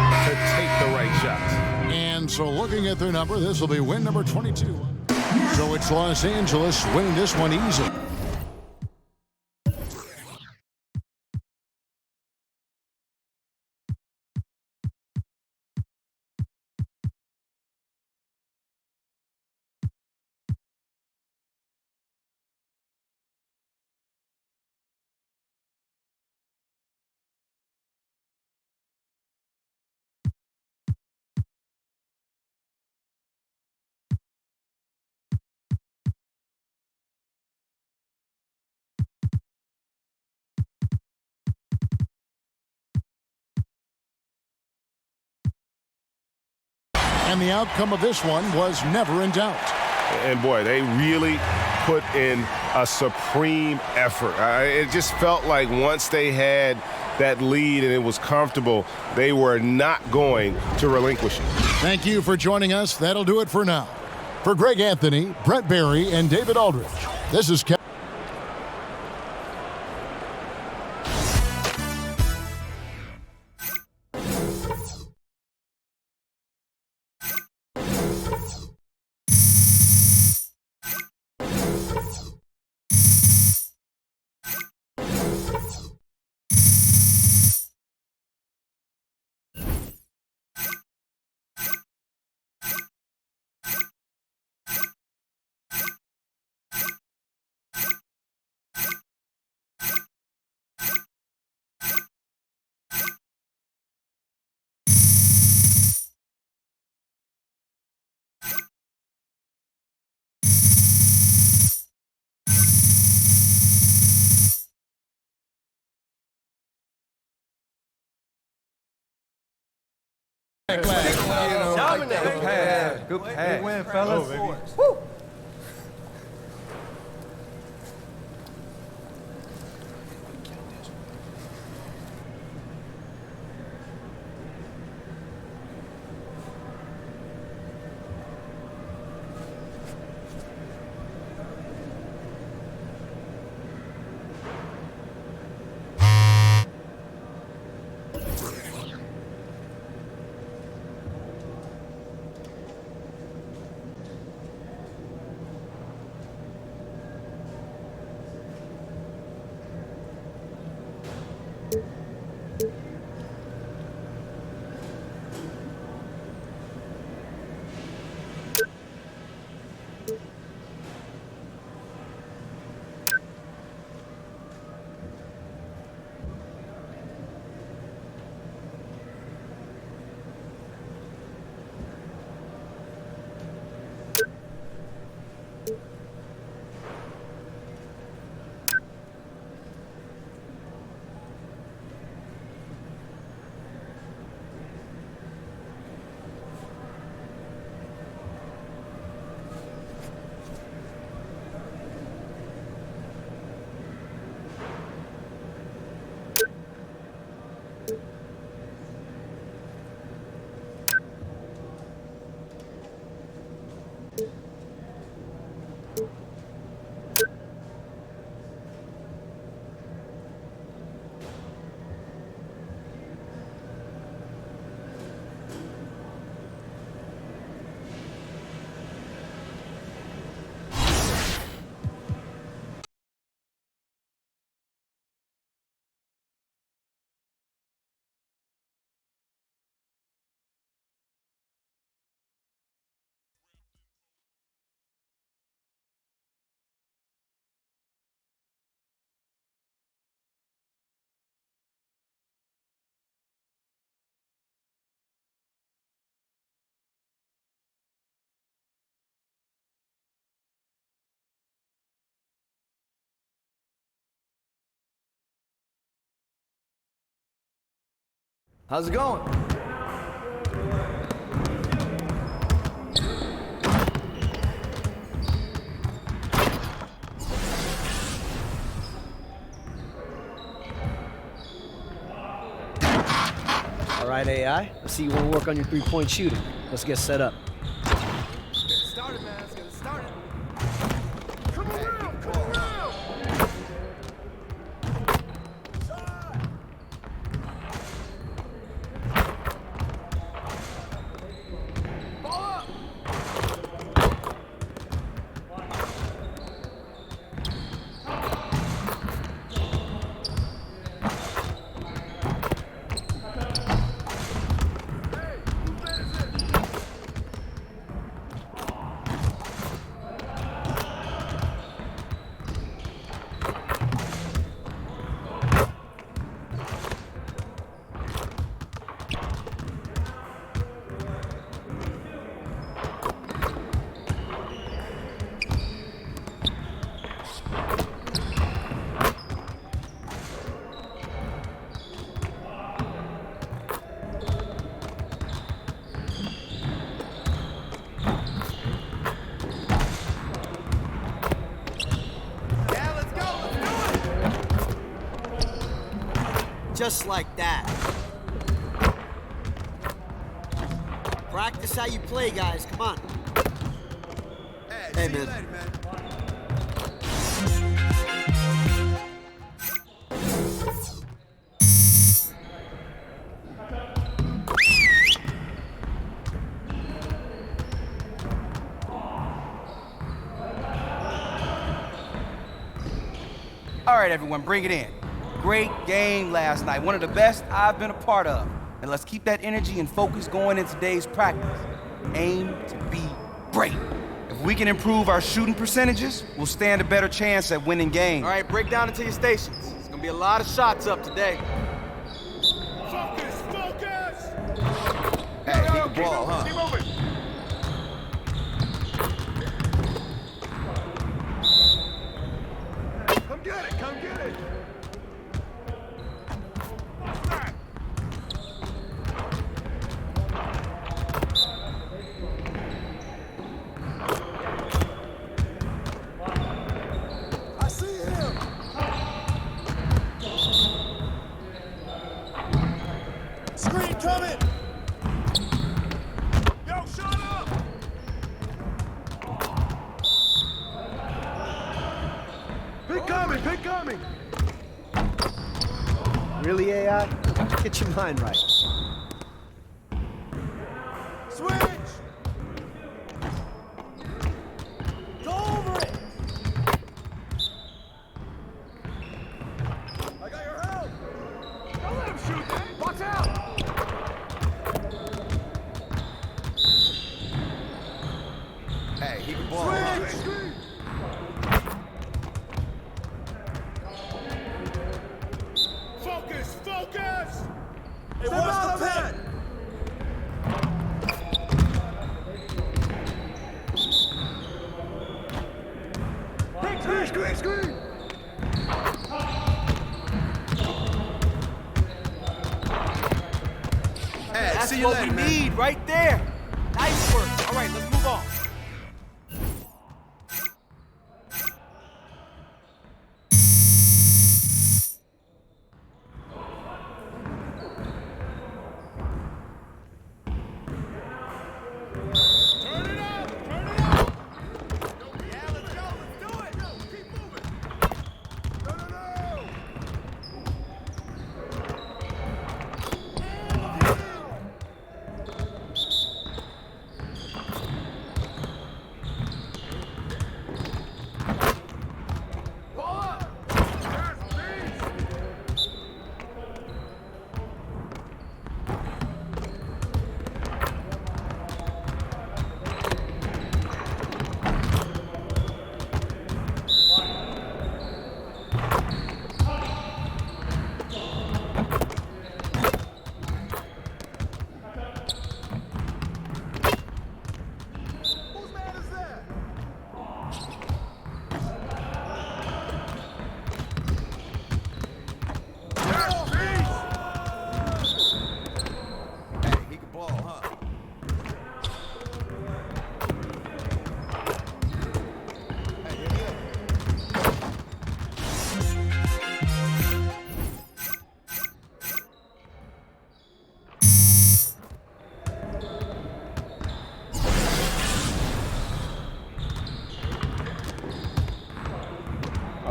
take the right shots. And so looking at their number, this will be win number 22. So it's Los Angeles winning this one easily. And the outcome of this one was never in doubt. And boy, they really put in a supreme effort. It just felt like once they had that lead and it was comfortable, they were not going to relinquish it. Thank you for joining us. That'll do it for now. For Greg Anthony, Brent Barry, and David Aldridge, this is Kevin. Good pass. Good pass. Good win, fellas. Woo. How's it going? All right, AI. I see you want to work on your three-point shooting. Let's get set up. Let's get it started, man. Let's get it started. Come around, come around. Ball up. Just like that. Practice how you play, guys. Come on. Hey, man. All right, everyone, bring it in. Great game last night, one of the best I've been a part of. And let's keep that energy and focus going in today's practice. Aim to be great. If we can improve our shooting percentages, we'll stand a better chance at winning games. All right, break down into your stations. There's gonna be a lot of shots up today. Focus, focus! Hey, keep the ball, huh? Keep moving. Come get it, come get it! I see him! Screen coming! Yo, shut up! Pick coming, pick coming! Really, AI? Get your mind right. Switch! Go over it! I got your help! Don't let him shoot, man! Watch out! Hey, keep the ball. Switch! Focus! Focus! Hey, watch the pen! Screen, screen, screen! Hey, that's what we need right there. Nice work. All right, let's move on. Turn it up! Turn it up! Yeah, let's go! Let's do it! Yo, keep moving! No, no, no! Ball up! Yes, please!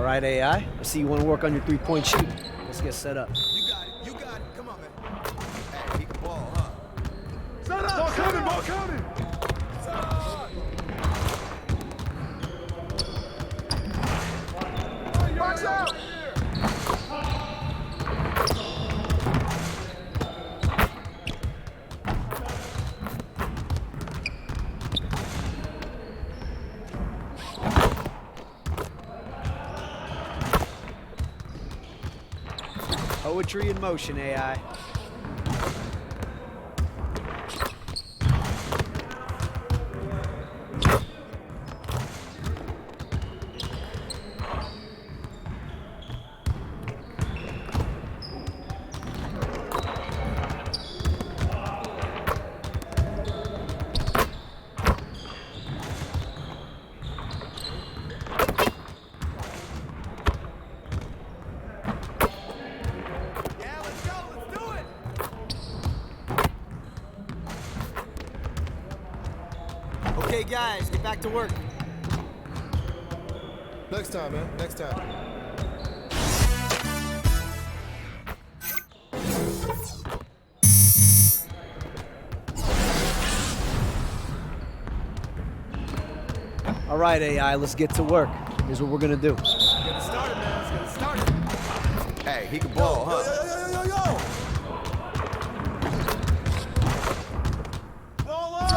right, AI. I see you want to work on your three-point shooting. Let's get set up. You got it. You got it. Come on, man. Hey, he can ball, huh? Set up. Ball coming. Ball coming. Box out. Poetry in motion, AI. Yeah, let's go. Let's do it. Okay, guys, get back to work. Next time, man. Next time. All right, AI, let's get to work. Here's what we're gonna do. Get it started, man. Let's get it started. Hey, he can ball, huh? Yo. Ball up.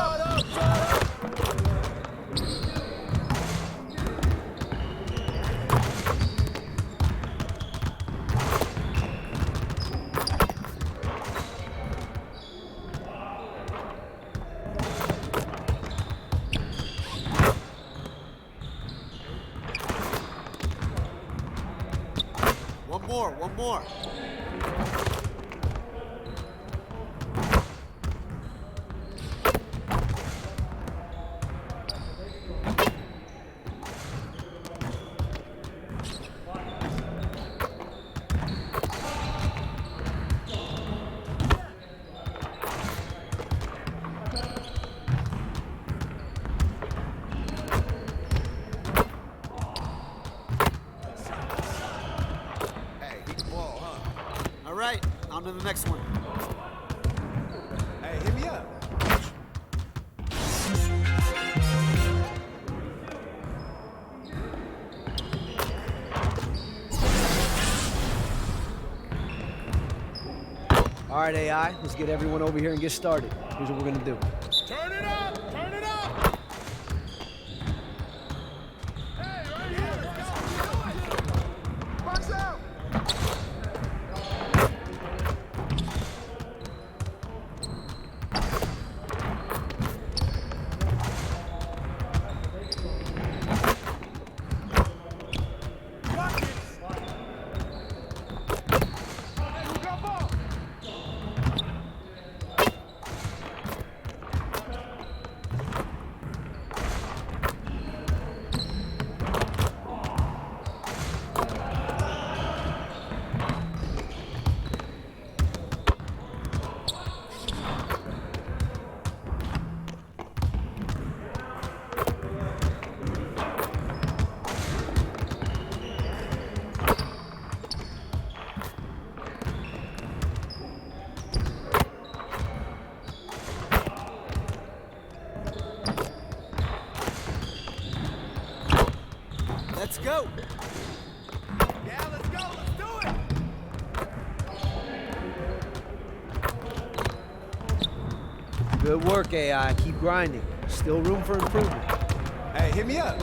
Shut up. One more. Hey, he can ball, huh? All right, on to the next one. Hey, hit me up. All right, AI, let's get everyone over here and get started. Here's what we're gonna do. Turn it up. Turn it up. Hey, right here. Let's go. Box out. Let's go. Yeah, let's go. Let's do it. Good work, AI. Keep grinding. Still room for improvement. Hey, hit me up.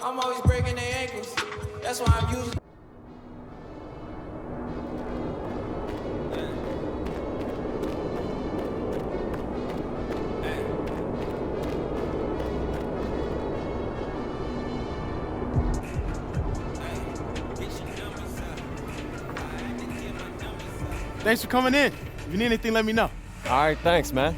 I'm always breaking their ankles. That's why I'm usually. Thanks for coming in. If you need anything, let me know. All right, thanks, man.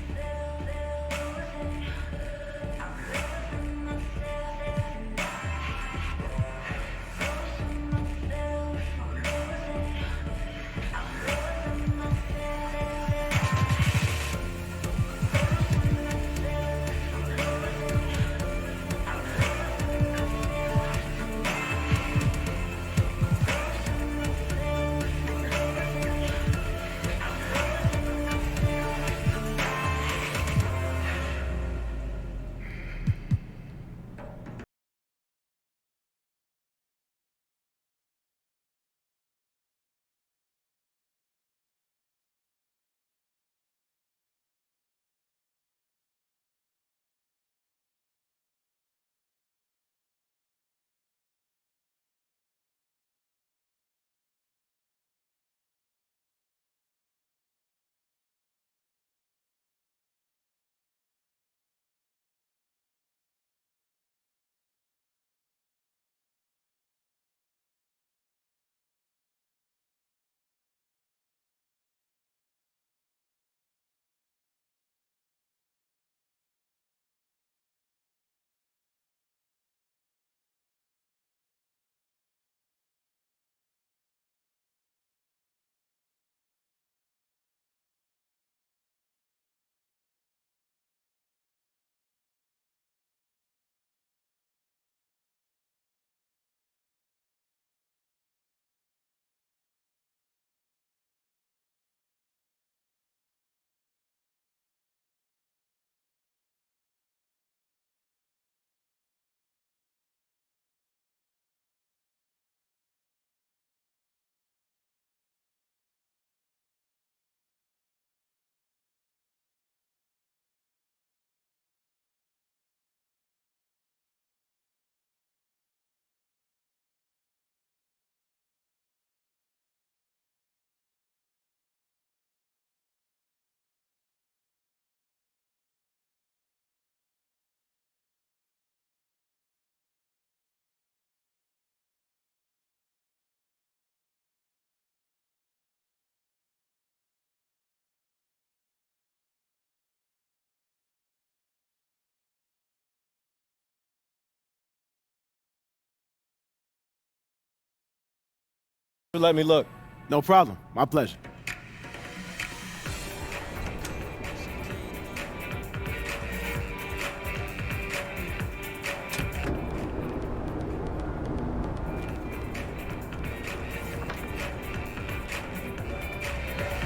Let me look. No problem. My pleasure.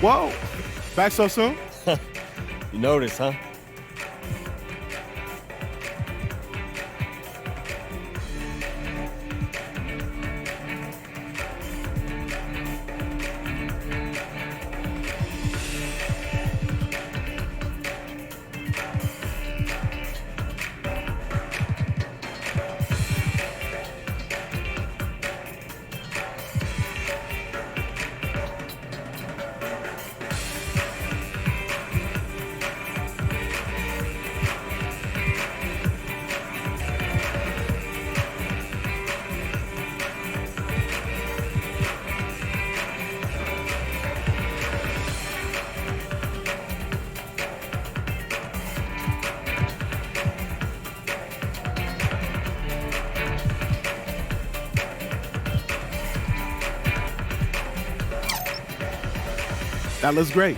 Whoa. Back so soon? You noticed, huh? That looks great.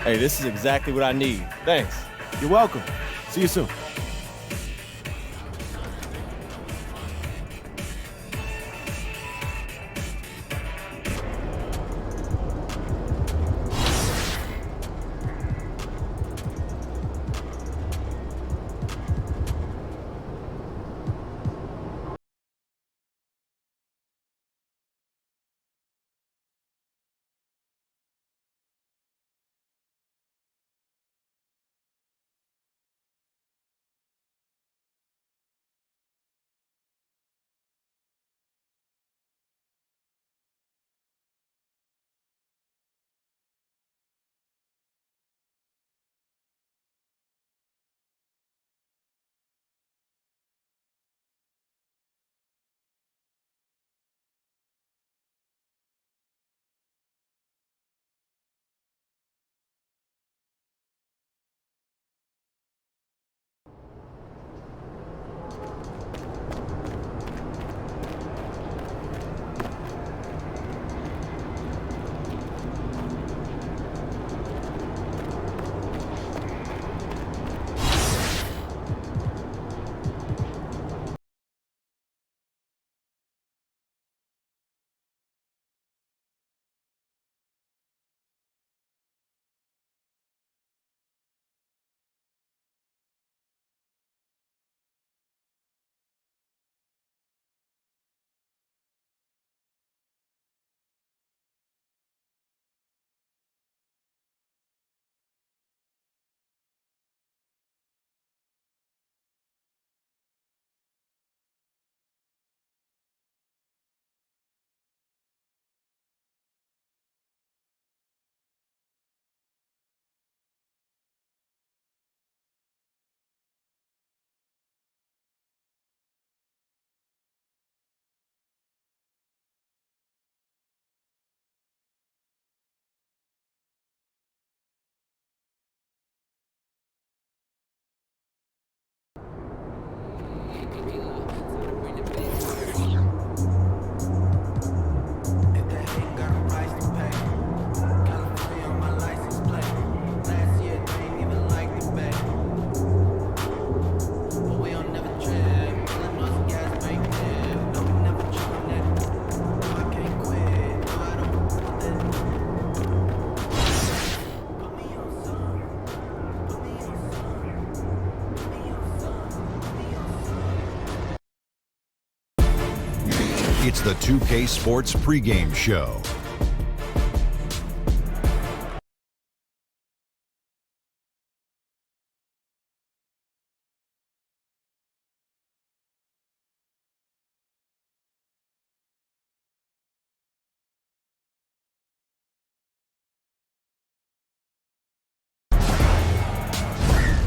Hey, this is exactly what I need. Thanks. You're welcome. See you soon. It's the 2K Sports pregame show.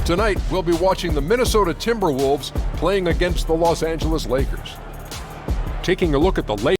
Tonight, we'll be watching the Minnesota Timberwolves playing against the Los Angeles Lakers. Taking a look at the Lakers.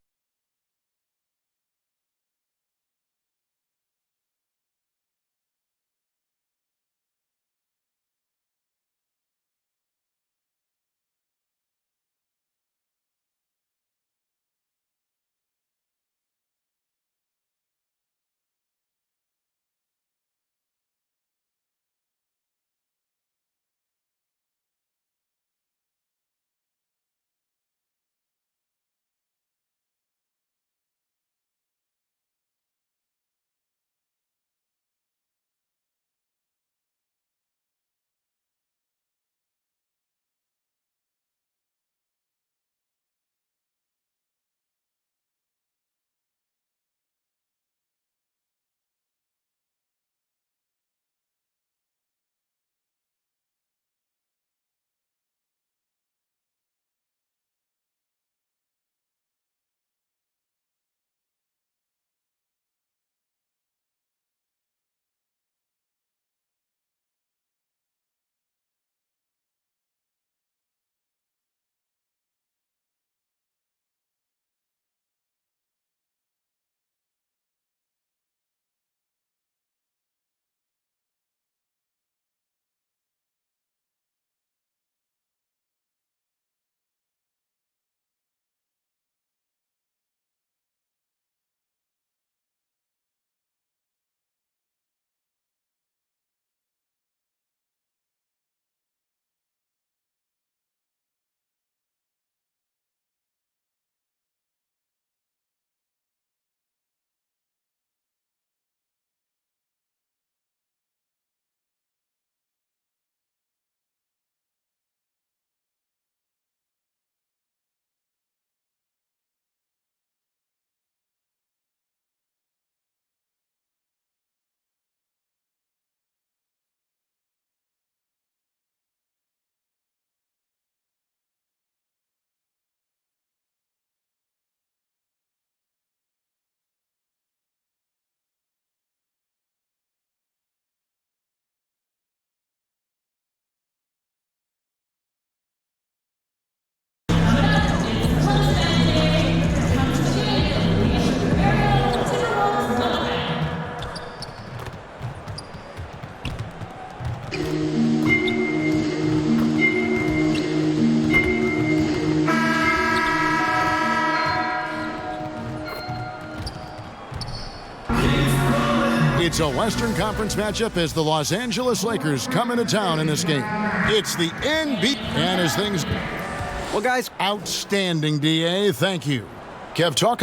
It's a Western Conference matchup as the Los Angeles Lakers come into town in this game. It's the NBA, and as things... Well, guys... Outstanding, DA. Thank you. Kev, talk